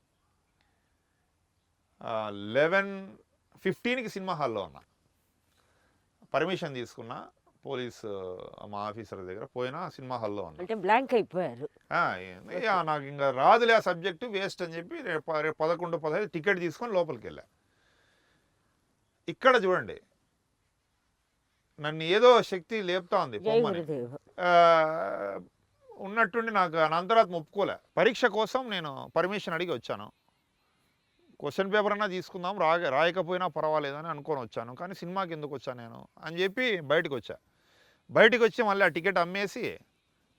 11:15కి సినిమా హాల్లో ఉన్నా. పర్మిషన్ తీసుకున్నా పోలీసు మా ఆఫీసర్ దగ్గర, పోయినా సినిమా హాల్లో ఉన్నా. అంటే బ్లాంక్ అయిపోయారు. నాకు ఇంకా రాదులే ఆ సబ్జెక్టు, వేస్ట్ అని చెప్పి రేపు 11:15 టికెట్ తీసుకొని లోపలికి వెళ్ళా. ఇక్కడ చూడండి, నన్ను ఏదో శక్తి లేపుతా ఉంది పొమ్మని. ఉన్నట్టుండి నాకు నా అంతరాత్మ ఒప్పుకోలే. పరీక్ష కోసం నేను పర్మిషన్ అడిగి వచ్చాను. క్వశ్చన్ పేపర్ అన్నా తీసుకుందాం, రాయకపోయినా పర్వాలేదని అనుకొని వచ్చాను. కానీ సినిమాకి ఎందుకు వచ్చాను నేను అని చెప్పి బయటకు వచ్చా. బయటకు వచ్చి మళ్ళీ ఆ టికెట్ అమ్మేసి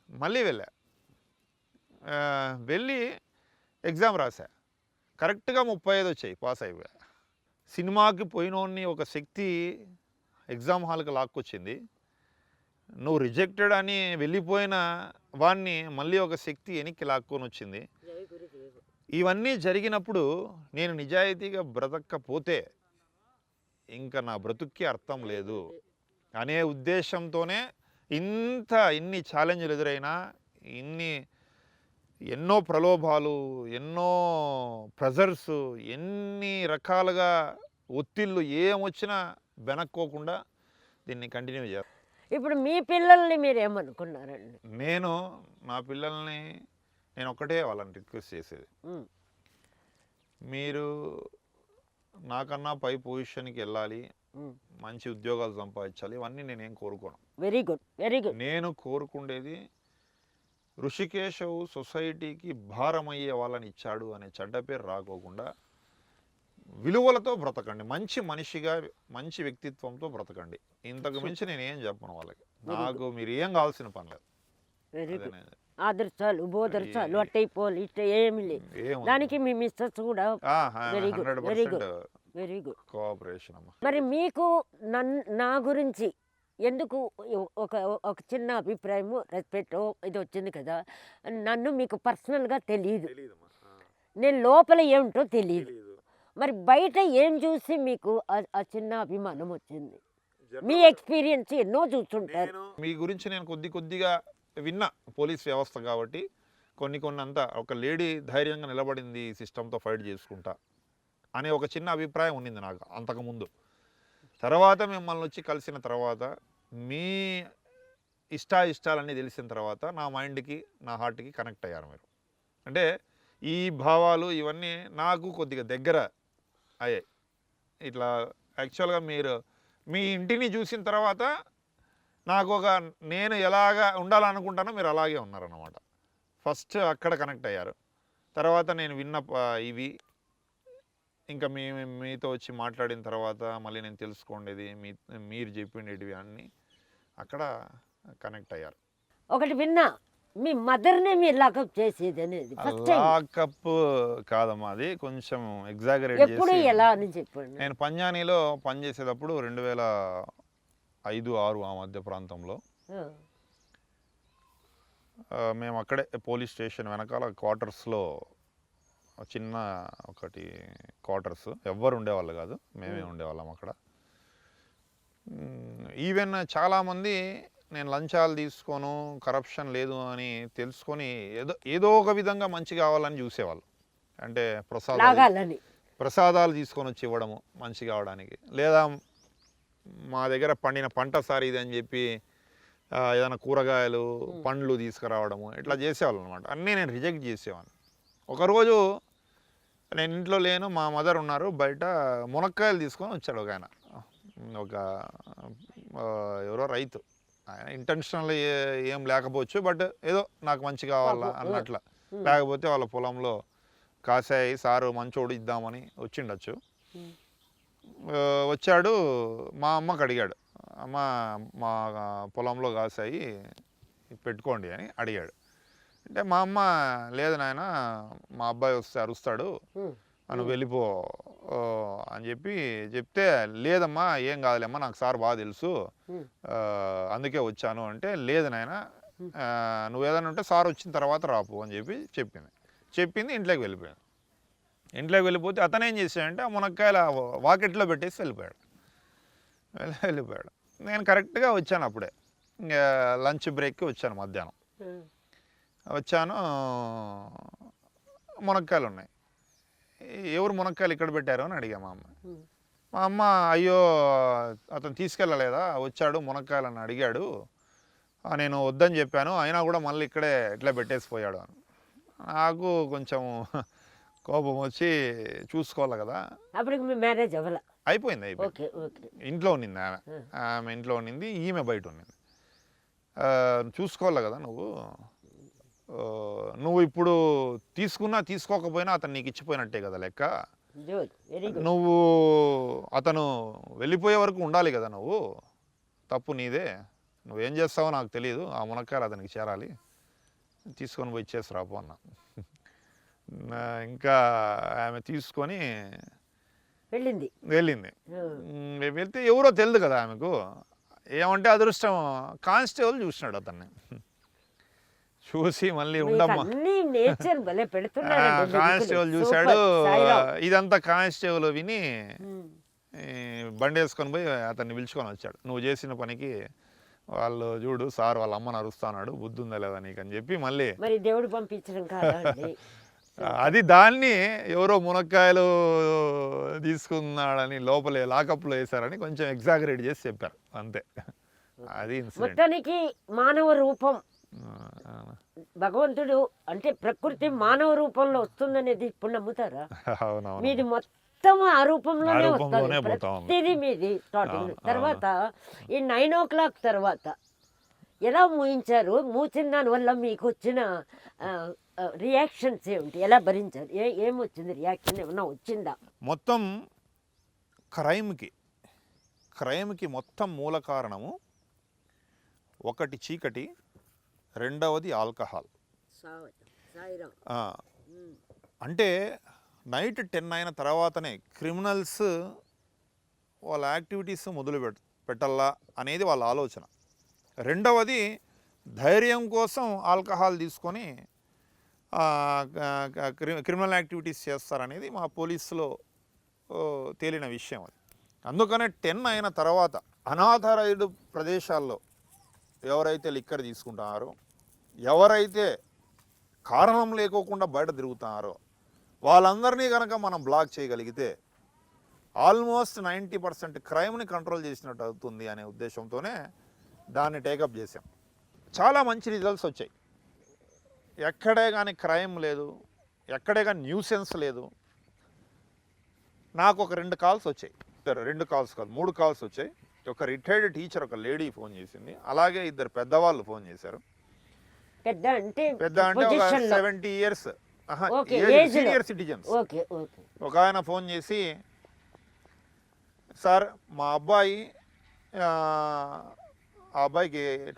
మళ్ళీ వెళ్ళి ఎగ్జామ్ రాశా. కరెక్ట్గా 35 వచ్చాయి, పాస్ అయిపోయా. సినిమాకి పోయినోడిని ఒక శక్తి ఎగ్జామ్ హాల్కి లాక్కొచ్చింది. నువ్వు రిజెక్టెడ్ అని వెళ్ళిపోయిన వాడిని మళ్ళీ ఒక శక్తి వెనక్కి లాక్కొని వచ్చింది. ఇవన్నీ జరిగినప్పుడు నేను నిజాయితీగా బ్రతకపోతే ఇంకా నా బ్రతుక్కి అర్థం లేదు అనే ఉద్దేశంతోనే ఇన్ని ఛాలెంజ్లు ఎదురైనా, ఎన్నో ప్రలోభాలు, ఎన్నో ప్రెజర్స్, ఎన్ని రకాలుగా ఒత్తిళ్ళు ఏమొచ్చినా వెనక్కోకుండా దీన్ని కంటిన్యూ చేస్తాను. ఇప్పుడు మీ పిల్లల్ని మీరు ఏమనుకున్నారండి? నా పిల్లల్ని నేను ఒక్కటే వాళ్ళని రిక్వెస్ట్ చేసేది, మీరు నాకన్నా పై పొజిషన్కి వెళ్ళాలి, మంచి ఉద్యోగాలు సంపాదించాలి, ఇవన్నీ నేనేం కోరుకోను. Very good, very good. నేను కోరుకుండేది ఋషికేశవ్ సొసైటీకి భారమయ్యే వాళ్ళని ఇచ్చాడు అనే చెడ్డ పేరు రాకోకుండా విలువలతో బ్రతకండి, మంచి మనిషిగా మంచి వ్యక్తిత్వంతో బ్రతకండి. ఇంతకు మించి నేనేం చెప్పను వాళ్ళకి. నాకు మీరు ఏం కావాల్సిన పని లేదు. Very good. ఆదర్శాలు, బోధర్శాలు అట్టయిపోవాలి, ఇట్ట ఏమి లేదు. దానికి మీ మిస్సెస్ కూడా very good, very good, very good cooperation. మరి మీకు నా గురించి ఎందుకు ఒక చిన్న అభిప్రాయము, రెస్పెక్ట్ ఇది వచ్చింది కదా, నన్ను మీకు పర్సనల్గా తెలియదు, నేను లోపల ఏమిటో తెలియదు. మరి బయట ఏం చూసి మీకు ఆ చిన్న అభిమానం వచ్చింది? మీ ఎక్స్పీరియన్స్ ఎన్నో చూస్తుంటారు. మీ గురించి నేను కొద్దిగా విన్నా, పోలీస్ వ్యవస్థ కాబట్టి కొన్ని అంతా ఒక లేడీ ధైర్యంగా నిలబడింది సిస్టంతో ఫైట్ చేసుకుంటా అనే ఒక చిన్న అభిప్రాయం ఉండింది నాకు అంతకుముందు. తర్వాత మిమ్మల్ని వచ్చి కలిసిన తర్వాత మీ ఇష్టాలన్నీ తెలిసిన తర్వాత నా మైండ్కి, నా హార్ట్కి కనెక్ట్ అయ్యారు మీరు. అంటే ఈ భావాలు ఇవన్నీ నాకు కొద్దిగా దగ్గర అయ్యాయి. ఇట్లా యాక్చువల్గా మీరు మీ ఇంటిని చూసిన తర్వాత నాకు నేను ఎలాగా ఉండాలనుకుంటానో మీరు అలాగే ఉన్నారన్నమాట. ఫస్ట్ అక్కడ కనెక్ట్ అయ్యారు. తర్వాత నేను విన్న ఇవి ఇంకా మీతో వచ్చి మాట్లాడిన తర్వాత మళ్ళీ నేను తెలుసుకోండేది, మీరు చెప్పిండేటివి అన్నీ అక్కడ కనెక్ట్ అయ్యారు. ఒకటి విన్నా, మీ మదర్నే మీరు లాకప్ చేసేది అనేది లాకప్ కాదమ్మా, అది కొంచెం ఎగ్జాగరేట్ ఎప్పుడు ఎలా అని చెప్పండి. నేను పంజానీలో పనిచేసేటప్పుడు 2005-06 ఆ మధ్య ప్రాంతంలో మేము అక్కడే పోలీస్ స్టేషన్ వెనకాల క్వార్టర్స్లో చిన్న ఒకటి క్వార్టర్స్, ఎవ్వరు ఉండేవాళ్ళు కాదు, మేమే ఉండేవాళ్ళం అక్కడ. ఈవెన్ చాలామంది నేను లంచాలు తీసుకోను, కరప్షన్ లేదు అని తెలుసుకొని ఏదో ఒక విధంగా మంచి కావాలని చూసేవాళ్ళు. అంటే ప్రసాదాలు తీసుకొని వచ్చి ఇవ్వడము మంచి కావడానికి, లేదా మా దగ్గర పండిన పంట సార్ ఇది అని చెప్పి ఏదైనా కూరగాయలు, పండ్లు తీసుకురావడము, ఇట్లా చేసేవాళ్ళు అనమాట. అన్నీ నేను రిజెక్ట్ చేసేవాడిని. ఒకరోజు నేను ఇంట్లో లేను, మా మదర్ ఉన్నారు, బయట మునక్కాయలు తీసుకొని వచ్చాడు ఒక ఆయన, ఎవరో రైతు. ఆయన ఇంటెన్షనల్ ఏం లేకపోవచ్చు, బట్ ఏదో నాకు మంచి కావాలా అన్నట్ల, లేకపోతే వాళ్ళ పొలంలో కాసాయి సారు మంచోడు ఇద్దామని వచ్చిండొచ్చు. వచ్చాడు, మా అమ్మకి అడిగాడు, అమ్మ మా పొలంలో కాసాయి పెట్టుకోండి అని అడిగాడు. అంటే మా అమ్మ లేదు నాయన మా అబ్బాయి వస్తే అరుస్తాడు మనం వెళ్ళిపో అని చెప్తే లేదమ్మా ఏం కాదులేమ్మా నాకు సార్ బాగా తెలుసు అందుకే వచ్చాను అంటే లేదు నాయన నువ్వు ఏదైనా ఉంటే సార్ వచ్చిన తర్వాత రాపు అని చెప్పింది. ఇంట్లోకి వెళ్ళిపోయాను. ఇంట్లోకి వెళ్ళిపోతే అతను ఏం చేశాడంటే ఆ మునక్కాయల వాకెట్లో పెట్టేసి వెళ్ళిపోయాడు. నేను కరెక్ట్గా వచ్చాను అప్పుడే, ఇంకా లంచ్ బ్రేక్కి వచ్చాను. మధ్యాహ్నం వచ్చాను, మునక్కాయలు ఉన్నాయి. ఎవరు మునక్కాయలు ఇక్కడ పెట్టారు అని అడిగా మా అమ్మ. మా అమ్మ అయ్యో అతను తీసుకెళ్ళలేదా, వచ్చాడు మునక్కాయలని అడిగాడు, నేను వద్దని చెప్పాను, అయినా కూడా మళ్ళీ ఇక్కడే ఇట్లా పెట్టేసిపోయాడు అని. నాకు కొంచెం కోపం వచ్చి చూసుకోవాలి కదా. అప్పటికి మీ మ్యారేజ్ అవ్వాల? అయిపోయింది. ఇంట్లో ఉన్నింది ఆమె ఇంట్లో ఉన్నింది, ఈమె బయట ఉన్నింది. చూసుకోవాలి కదా నువ్వు ఇప్పుడు తీసుకున్నా తీసుకోకపోయినా అతను నీకు ఇచ్చిపోయినట్టే కదా లెక్క. నువ్వు అతను వెళ్ళిపోయే వరకు ఉండాలి కదా, నువ్వు తప్పు నీదే, నువ్వేం చేస్తావో నాకు తెలియదు, ఆ మునక్కాయలు అతనికి చేరాలి, తీసుకొని పోయి ఇచ్చేసి రాపో అన్న. ఇంకా ఆమె తీసుకొని వెళ్ళింది. వెళ్తే ఎవరో తెలియదు కదా ఆమెకు, ఏమంటే అదృష్టం కానిస్టేబుల్ చూసినాడు అతన్ని. చూసి మళ్ళీ ఉండమ్మా కానిస్టేబుల్ చూశాడు. ఇదంతా కానిస్టేబుల్ విని బండి వేసుకొని పోయి అతన్ని పిలుచుకొని వచ్చాడు. నువ్వు చేసిన పనికి వాళ్ళు చూడు సార్ వాళ్ళ అమ్మని అరుస్తున్నాడు, బుద్ధి ఉందా లేదా నీకు అని చెప్పి మళ్ళీ దేవుడు పంపించడం కాదండి అది. దాన్ని ఎవరో మునక్కాయలు తీసుకున్నాడని లోపలే లాకప్లో వేశారని కొంచెం ఎగ్జాగరేట్ చేసి చెప్పారు అంతే. అది మొత్తానికి మానవ రూపం భగవంతుడు అంటే ప్రకృతి మానవ రూపంలో వస్తుందనేది ఇప్పుడు నమ్ముతారా? మీది మొత్తం ఆ రూపంలోనే వస్తుంది ప్రతిదీ మీది స్టార్టింగ్. తర్వాత ఈ 9 o'clock తర్వాత ఎలా మూయించారు? మూసిన దానివల్ల మీకు వచ్చిన రియాక్షన్స్ ఏమిటి? ఎలా భరించారు? ఏమొచ్చింది రియాక్షన్? ఏమన్నా వచ్చిందా? మొత్తం క్రైమ్కి మొత్తం మూల కారణము ఒకటి చీకటి, రెండవది ఆల్కహాల్. అంటే నైట్ 10 అయిన తర్వాతనే క్రిమినల్స్ వాళ్ళ యాక్టివిటీస్ మొదలు పెట్టాలా అనేది వాళ్ళ ఆలోచన. రెండవది ధైర్యం కోసం ఆల్కహాల్ తీసుకొని క్రిమినల్ యాక్టివిటీస్ చేస్తారనేది మా పోలీసులో తేలిన విషయం అది. అందుకనే 10 అయిన తర్వాత అనాథరైజ్డ్ ప్రదేశాల్లో ఎవరైతే లిక్కర్ తీసుకుంటున్నారో, ఎవరైతే కారణం లేకోకుండా బయట తిరుగుతున్నారో వాళ్ళందరినీ కనుక మనం బ్లాక్ చేయగలిగితే ఆల్మోస్ట్ 90% క్రైమ్ని కంట్రోల్ చేసినట్టు అవుతుంది అనే ఉద్దేశంతోనే దాన్ని టేకప్ చేసాం. చాలా మంచి రిజల్ట్స్ వచ్చాయి. ఎక్కడే కానీ క్రైమ్ లేదు, ఎక్కడే కానీ న్యూసెన్స్ లేదు. నాకు ఒక 2 కాల్స్ వచ్చాయి, 2 కాల్స్ కాదు 3 కాల్స్ వచ్చాయి. ఒక రిటైర్డ్ టీచర్ ఒక లేడీ ఫోన్ చేసింది, అలాగే 2 పెద్దవాళ్ళు ఫోన్ చేశారు. పెద్ద అంటే ఒక 70 years సీనియర్ సిటిజన్స్. ఒక ఆయన ఫోన్ చేసి సార్ మా అబ్బాయికి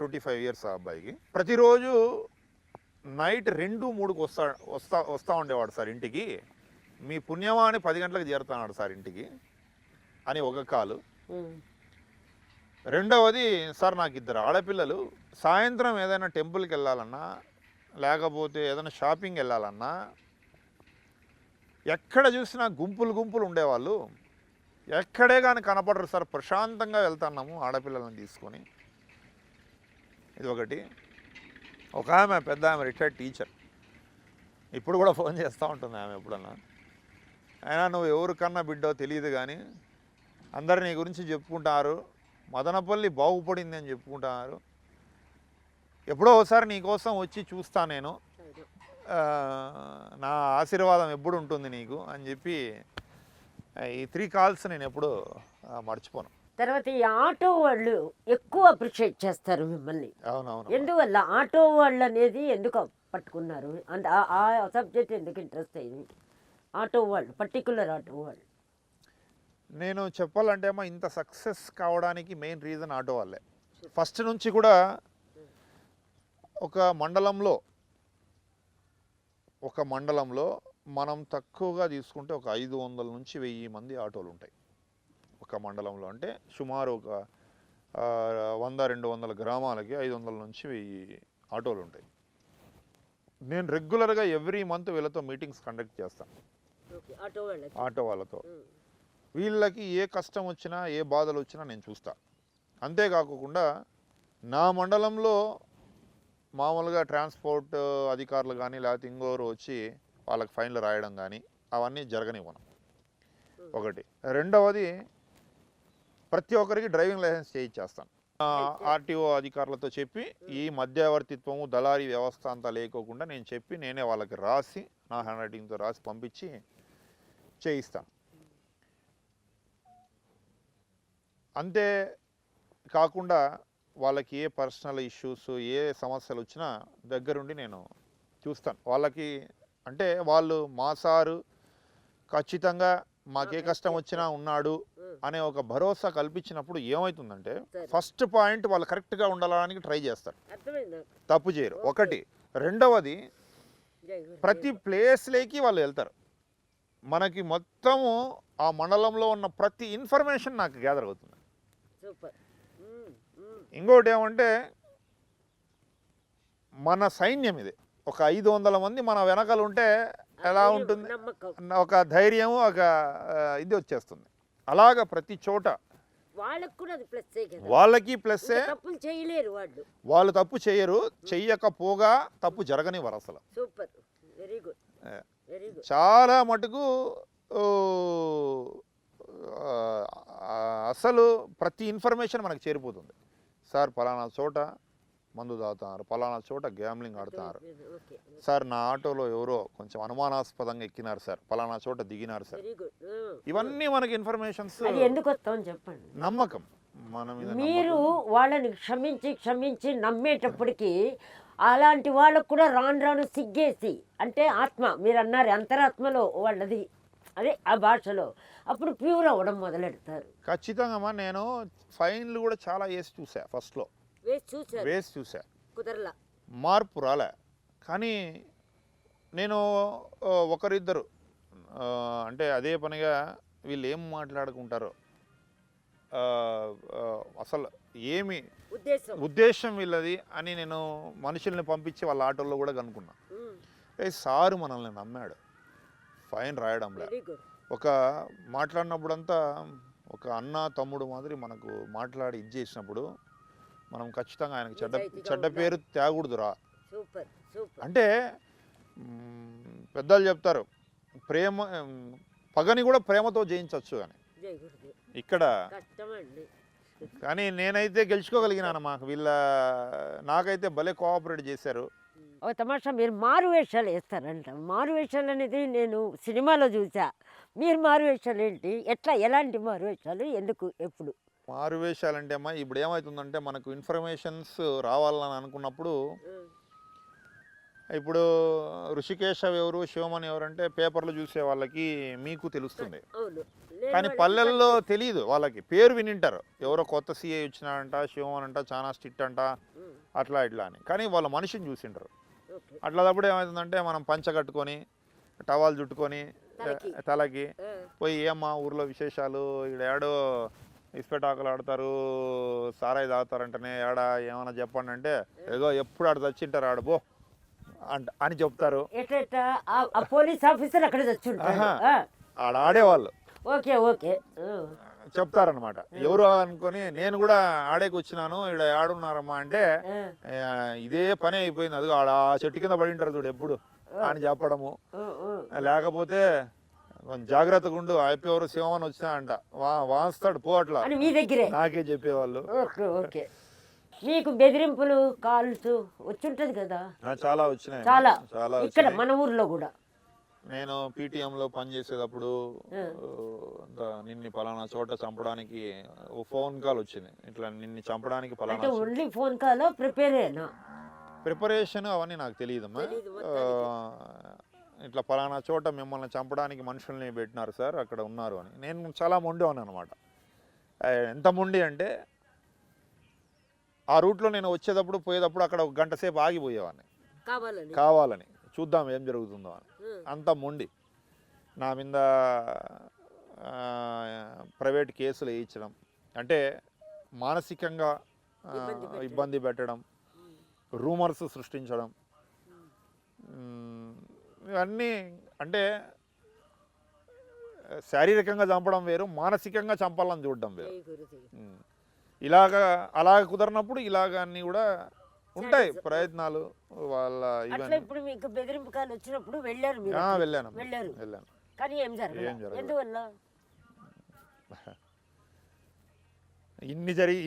25 years, ఆ అబ్బాయికి ప్రతిరోజు నైట్ 2-3కు వస్తా ఉండేవాడు సార్ ఇంటికి, మీ పుణ్యమాని 10 గంటలకు చేరుతున్నాడు సార్ ఇంటికి అని ఒక కాలు. రెండవది సార్ నాకు 2 ఆడపిల్లలు, సాయంత్రం ఏదైనా టెంపుల్కి వెళ్ళాలన్నా లేకపోతే ఏదైనా షాపింగ్ వెళ్ళాలన్నా ఎక్కడ చూసినా గుంపులు ఉండేవాళ్ళు, ఎక్కడే కానీ కనపడరు సార్, ప్రశాంతంగా వెళ్తున్నాము ఆడపిల్లలను తీసుకొని. ఇది ఒకటి. ఒక ఆమె పెద్ద ఆమె రిటైర్డ్ టీచర్, ఇప్పుడు కూడా ఫోన్ చేస్తూ ఉంటుంది ఆమె ఎప్పుడన్నా. అయినా నువ్వు ఎవరికన్నా బిడ్డో తెలియదు కానీ అందరు నీ గురించి చెప్పుకుంటారు, మదనపల్లి బాగుపడింది అని చెప్పుకుంటున్నారు, ఎప్పుడో ఒకసారి నీకోసం వచ్చి చూస్తా నేను, నా ఆశీర్వాదం ఎప్పుడు ఉంటుంది నీకు అని చెప్పి ఈ 3 కాల్స్ నేను ఎప్పుడు మర్చిపోను. తర్వాత ఈ ఆటో వాళ్ళు ఎక్కువ అప్రిషియేట్ చేస్తారు మిమ్మల్ని. అవునవును. ఎందువల్ల ఆటో వాళ్ళు అనేది ఎందుకు పట్టుకున్నారు? ఆ సబ్జెక్ట్ ఎందుకు ఇంట్రెస్ట్ అయింది? ఆటో వాళ్ళు, పర్టికులర్ ఆటో వాళ్ళు నేను చెప్పాలంటే అమ్మా ఇంత సక్సెస్ కావడానికి మెయిన్ రీజన్ ఆటో వాళ్ళే. ఫస్ట్ నుంచి కూడా ఒక మండలంలో మనం తక్కువగా తీసుకుంటే ఒక 500 నుంచి 1000 మంది ఆటోలు ఉంటాయి ఒక మండలంలో. అంటే సుమారు ఒక 100-200 గ్రామాలకి 500 నుంచి 1000 ఆటోలు ఉంటాయి. నేను రెగ్యులర్గా ఎవ్రీ మంత్ వీళ్ళతో మీటింగ్స్ కండక్ట్ చేస్తాను ఆటో వాళ్ళతో. వీళ్ళకి ఏ కష్టం వచ్చినా ఏ బాధలు వచ్చినా నేను చూస్తా. అంతేకాకుండా నా మండలంలో మామూలుగా ట్రాన్స్పోర్ట్ అధికారులు కానీ లేకపోతే ఇంకోరు వచ్చి వాళ్ళకి ఫైన్లు రాయడం కానీ అవన్నీ జరగనివ్వను. ఒకటి. రెండవది ప్రతి ఒక్కరికి డ్రైవింగ్ లైసెన్స్ చేయించేస్తాను. ఆర్టీఓ అధికారులతో చెప్పి ఈ మధ్యవర్తిత్వము దళారీ వ్యవస్థ అంతా లేకోకుండా నేను చెప్పి నేనే వాళ్ళకి రాసి నా హ్యాండ్ రైటింగ్తో రాసి పంపించి చేయిస్తాను. అంతే కాకుండా వాళ్ళకి ఏ పర్సనల్ ఇష్యూస్ ఏ సమస్యలు వచ్చినా దగ్గరుండి నేను చూస్తాను. వాళ్ళకి అంటే వాళ్ళు మా సారు ఖచ్చితంగా మాకే కష్టం వచ్చినా ఉన్నాడు అనే ఒక భరోసా కల్పించినప్పుడు ఏమవుతుందంటే ఫస్ట్ పాయింట్ వాళ్ళు కరెక్ట్గా ఉండాలని ట్రై చేస్తారు, తప్పు చేయరు. ఒకటి. రెండవది ప్రతి ప్లేస్లోకి వాళ్ళు వెళ్తారు. మనకి మొత్తము ఆ మండలంలో ఉన్న ప్రతి ఇన్ఫర్మేషన్ నాకు గ్యాదర్ అవుతుంది. ఇంకోటి ఏమంటే మన సైన్యం ఇది ఒక 500 మంది మన వెనకాల ఉంటే ఎలా ఉంటుంది, ఒక ధైర్యం ఒక ఇది వచ్చేస్తుంది. అలాగ ప్రతి చోట వాళ్ళకి ప్లస్సే. వాళ్ళు తప్పు చేయరు, చెయ్యకపోగా తప్పు జరగనివ్వరు అసలు. చాలా మటుకు అసలు ప్రతి ఇన్ఫర్మేషన్ మనకు చేరిపోతుంది. సార్ పలానా చోట మందు తాగుతున్నారు, పలానా చోట గ్యామ్లింగ్ ఆడుతున్నారు సార్, నా ఆటోలో ఎవరో కొంచెం అనుమానాస్పదంగా ఎక్కినారు సార్, పలానా చోట దిగినారు సార్. ఇవన్నీ మనకి ఇన్ఫర్మేషన్స్. ఎందుకు వస్తామని చెప్పండి, నమ్మకం మన మీద. మీరు వాళ్ళని క్షమించి నమ్మేటప్పటికి అలాంటి వాళ్ళకు కూడా రాను సిగ్గేసి, అంటే ఆత్మ మీరు అన్నారు అంతరాత్మలో వాళ్ళది అదే ఆ భాషలో, అప్పుడు ప్యూర్ అవ్వడం మొదలెడతారు. ఖచ్చితంగా నేను ఫైన్లు కూడా చాలా వేసి చూసా. ఫస్ట్లో వేసి చూసా, కుదరలా, మార్పు రాలే. కానీ నేను ఒకరిద్దరు అంటే అదే పనిగా వీళ్ళు ఏం మాట్లాడుకుంటారో, అసలు ఏమి ఉద్దేశం వీళ్ళది అని నేను మనుషుల్ని పంపించి వాళ్ళ ఆటోల్లో కూడా కనుక్కున్నా. సారు మనల్ని నమ్మాడు, ఫైన్ రాయడంలే. ఒక మాట్లాడినప్పుడంతా ఒక అన్న తమ్ముడు మాదిరి మనకు మాట్లాడి ఇది చేసినప్పుడు మనం ఖచ్చితంగా ఆయనకు చెడ్డ పేరు తేకూడదురా. అంటే పెద్దలు చెప్తారు ప్రేమ పగని కూడా ప్రేమతో జయించవచ్చు అని. ఇక్కడ కానీ నేనైతే గెలుచుకోగలిగినానమ్మా. నాకైతే భలే కోఆపరేట్ చేశారు. ఒక తమాషా, మీరు మారు వేషాలు వేస్తారంట. మారు వేషాలు అనేది నేను సినిమాలో చూసా. మీరు మారు వేషాలు ఏంటి, ఎలాంటి మారు వేషాలు, ఎందుకు, ఎప్పుడు? మారు వేషాలంటే అమ్మా ఇప్పుడు ఏమవుతుందంటే మనకు ఇన్ఫర్మేషన్స్ రావాలని అనుకున్నప్పుడు, ఇప్పుడు ఋషికేశ ఎవరు శివమని ఎవరంటే పేపర్లు చూసే వాళ్ళకి మీకు తెలుస్తుంది, కానీ పల్లెల్లో తెలియదు. వాళ్ళకి పేరు వినింటారు, ఎవరో కొత్త సిఐ వచ్చినాడంట, శివమని అంట, చాలా స్ట్రిక్ట్ అంట, అట్లా ఇట్లా అని. కానీ వాళ్ళ మనిషిని చూసింటారు. అట్లాదప్పుడు ఏమవుతుందంటే మనం పంచ కట్టుకొని టవాల్ చుట్టుకొని తలకి పోయి ఏమ్మా ఊర్లో విశేషాలు, ఇక్కడ ఏడో ఇస్పెటాకులు ఆడతారు, సారాయి తాగుతారంటనే, ఏడా ఏమైనా చెప్పండి అంటే ఏదో ఎప్పుడు ఆడ చచ్చింటారు ఆడబో అని చెప్తారు. పోలీస్ ఆఫీసర్ అక్కడ ఆడ ఆడేవాళ్ళు ఓకే చెప్తారనమాట. ఎవరు అనుకొని నేను కూడా ఆడేకి వచ్చినాను, ఇక్కడ ఆడున్నారమ్మా అంటే ఇదే పని అయిపోయింది, అది ఆడ చెట్టు కింద పడి ఉంటారు చూడు ఎప్పుడు అని చెప్పడము. లేకపోతే కొంచెం జాగ్రత్తగా ఉండు, అయిపోయారు శివమని వచ్చినా అంట, వాస్తాడు పో అట్లా నాకే చెప్పేవాళ్ళు. మీకు బెదిరింపులు కాల్స్ వచ్చుంటది కదా? చాలా వచ్చినాయి, చాలా ఇక్కడ మన ఊర్లో కూడా. నేను పీటీఎంలో పనిచేసేటప్పుడు నిన్ను పలానా చోట చంపడానికి ఫోన్ కాల్ వచ్చింది, ఇట్లా నిన్ను చంపడానికి పలానా. ఓన్లీ ఫోన్ కాల్ ప్రిపరేషన్ అవన్నీ నాకు తెలియదమ్మా. ఇట్లా పలానా చోట మిమ్మల్ని చంపడానికి మనుషుల్ని పెట్టినారు సార్, అక్కడ ఉన్నారు అని. నేను చాలా మొండివాడిని అనమాట. ఎంత మొండి అంటే ఆ రూట్లో నేను వచ్చేటప్పుడు పోయేటప్పుడు అక్కడ ఒక గంట సేపు ఆగిపోయేవాడిని కావాలని చూద్దాం ఏం జరుగుతుందో అని. అంత మొండి. నా మీద ప్రైవేట్ కేసులు వేయించడం, అంటే మానసికంగా ఇబ్బంది పెట్టడం, రూమర్స్ సృష్టించడం, ఇవన్నీ అంటే శారీరకంగా చంపడం వేరు, మానసికంగా చంపాలని చూడడం వేరు. అలాగ కుదరినప్పుడు ఇలాగ అన్నీ కూడా ఉంటాయి ప్రయత్నాలు వాళ్ళ. ఇప్పుడు మీకు బెదిరింపు కాలు వచ్చినప్పుడు వెళ్ళాను. కానీ ఏం జరగలేదు. ఎందువల్ల?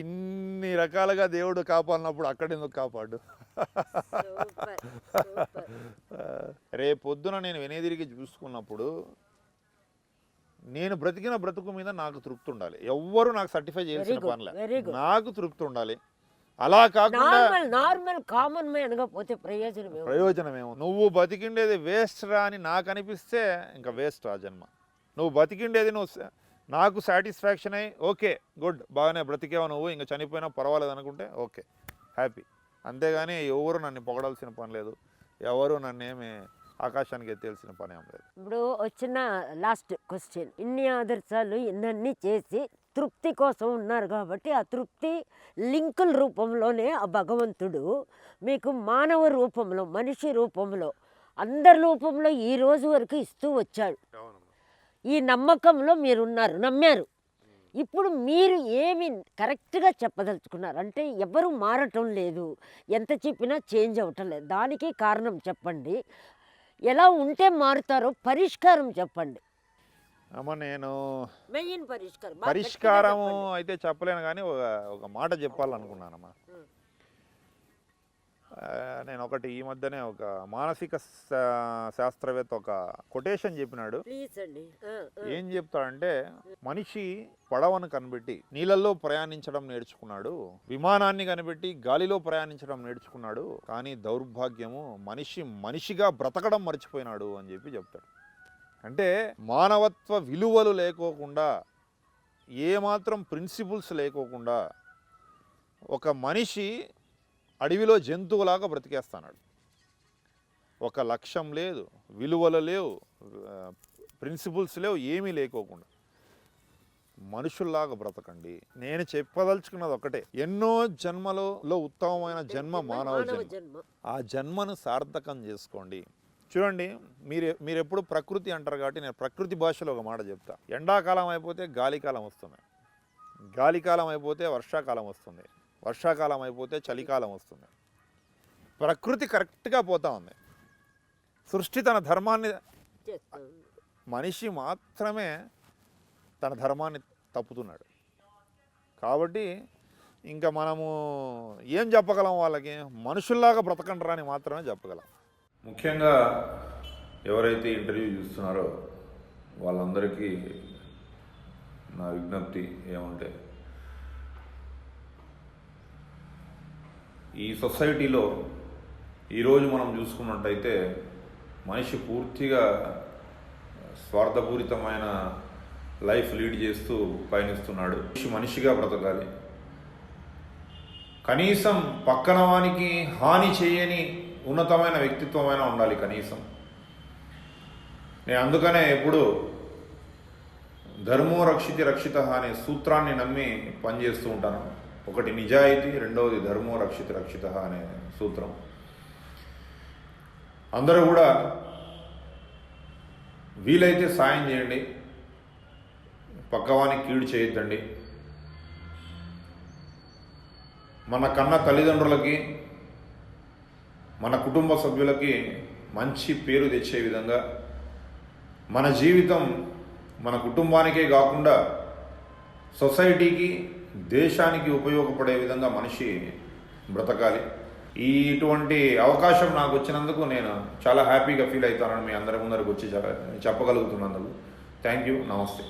ఇన్ని రకాలుగా దేవుడు కాపాడినప్పుడు అక్కడెందుకు కాపాడు? రేపొద్దున నేను వెనుదిరిగి చూసుకున్నప్పుడు నేను బ్రతికిన బ్రతుకు మీద నాకు తృప్తి ఉండాలి. ఎవ్వరు నాకు సర్టిఫై చేయాల్సిన పనిలే, నాకు తృప్తి ఉండాలి. అలా కాకుండా నార్మల్ కామన్ మ్యాన్ గా పోతే ప్రయోజనమేమో. నువ్వు బతికిండేది వేస్ట్ రా అని నాకు అనిపిస్తే ఇంకా వేస్ట్ ఆ జన్మ. నువ్వు బతికిండేది నాకు సాటిస్ఫాక్షన్ అయ్యి ఓకే గుడ్ బాగానే బ్రతికేవా నువ్వు, ఇంకా చనిపోయినా పర్వాలేదు అనుకుంటే ఓకే హ్యాపీ. అంతేగాని ఎవరు నన్ను పొగడాల్సిన పని లేదు, ఎవరు నన్ను ఏమి ఆకాశానికి ఎత్తేల్సిన పని ఏం లేదు. ఇప్పుడు వచ్చిన లాస్ట్ క్వశ్చన్, ఇన్ని ఆదర్శాలు ఇన్ని చేసి తృప్తి కోసం ఉన్నారు కాబట్టి ఆ తృప్తి లింకుల రూపంలోనే ఆ భగవంతుడు మీకు మానవ రూపంలో, మనిషి రూపంలో, అందరి రూపంలో ఈ రోజు వరకు ఇస్తూ వచ్చాడు. ఈ నమ్మకంలో మీరున్నారు, నమ్మారు. ఇప్పుడు మీరు ఏమి కరెక్ట్గా చెప్పదలుచుకున్నారు అంటే ఎవరు మారటం లేదు, ఎంత చెప్పినా చేంజ్ అవ్వటం లేదు, దానికి కారణం చెప్పండి. ఎలా ఉంటే మారుతారో పరిష్కారం చెప్పండి. అమ్మ నేను మెయిన్ పరిష్కారం అయితే చెప్పలేను, కానీ ఒక మాట చెప్పాలనుకున్నానమ్మా. నేను ఒకటి ఈ మధ్యనే ఒక మానసిక శాస్త్రవేత్త ఒక కొటేషన్ చెప్పినాడు. ఏం చెప్తాడంటే, మనిషి పడవను కనిపెట్టి నీళ్ళల్లో ప్రయాణించడం నేర్చుకున్నాడు, విమానాన్ని కనిపెట్టి గాలిలో ప్రయాణించడం నేర్చుకున్నాడు, కానీ దౌర్భాగ్యము మనిషిగా బ్రతకడం మర్చిపోయినాడు అని చెప్తాడు. అంటే మానవత్వ విలువలు లేకోకుండా, ఏమాత్రం ప్రిన్సిపుల్స్ లేకోకుండా ఒక మనిషి అడవిలో జంతువులాగా బ్రతికేస్తున్నాడు. ఒక లక్ష్యం లేదు, విలువలు లేవు, ప్రిన్సిపుల్స్ లేవు, ఏమీ లేకోకుండా మనుషుల్లాగా బ్రతకండి. నేను చెప్పదలుచుకున్నది ఒకటే, ఎన్నో జన్మలలో ఉత్తమమైన జన్మ మానవ జన్మ. ఆ జన్మను సార్థకం చేసుకోండి. చూడండి, మీరు ఎప్పుడు ప్రకృతి అంటారు కాబట్టి నేను ప్రకృతి భాషలో ఒక మాట చెప్తా. ఎండాకాలం అయిపోతే గాలికాలం వస్తుంది, గాలికాలం అయిపోతే వర్షాకాలం వస్తుంది, వర్షాకాలం అయిపోతే చలికాలం వస్తుంది. ప్రకృతి కరెక్ట్గా పోతా ఉంది. సృష్టి తన ధర్మాన్ని, మనిషి మాత్రమే తన ధర్మాన్ని తప్పుతున్నాడు. కాబట్టి ఇంకా మనము ఏం చెప్పగలం వాళ్ళకి? మనుషుల్లాగా బ్రతకండి అని మాత్రమే చెప్పగలం. ముఖ్యంగా ఎవరైతే ఇంటర్వ్యూ చూస్తున్నారో వాళ్ళందరికీ నా విజ్ఞప్తి ఏమంటే, ఈ సొసైటీలో ఈరోజు మనం చూసుకున్నట్టయితే మనిషి పూర్తిగా స్వార్థపూరితమైన లైఫ్ లీడ్ చేస్తూ పయనిస్తున్నాడు. మనిషిగా బ్రతకాలి, కనీసం పక్కన వానికి హాని చేయని ఉన్నతమైన వ్యక్తిత్వమైన ఉండాలి కనీసం. నేను అందుకనే ఎప్పుడు ధర్మో రక్షితి రక్షిత అనే సూత్రాన్ని నమ్మి పనిచేస్తూ ఉంటాను. ఒకటి నిజాయితీ, రెండవది ధర్మో రక్షిత రక్షిత అనే సూత్రం. అందరూ కూడా వీలైతే సాయం చేయండి, పక్కవానికి కీడు చేయొద్దండి. మన కన్న తల్లిదండ్రులకి, మన కుటుంబ సభ్యులకి మంచి పేరు తెచ్చే విధంగా, మన జీవితం మన కుటుంబానికే కాకుండా సొసైటీకి, దేశానికి ఉపయోగపడే విధంగా మనిషి బ్రతకాలి. ఇటువంటి అవకాశం నాకు వచ్చినందుకు నేను చాలా హ్యాపీగా ఫీల్ అవుతానని మీ అందరి ముందరకు వచ్చి చెప్పగలుగుతున్నందుకు థ్యాంక్ యూ. నమస్తే.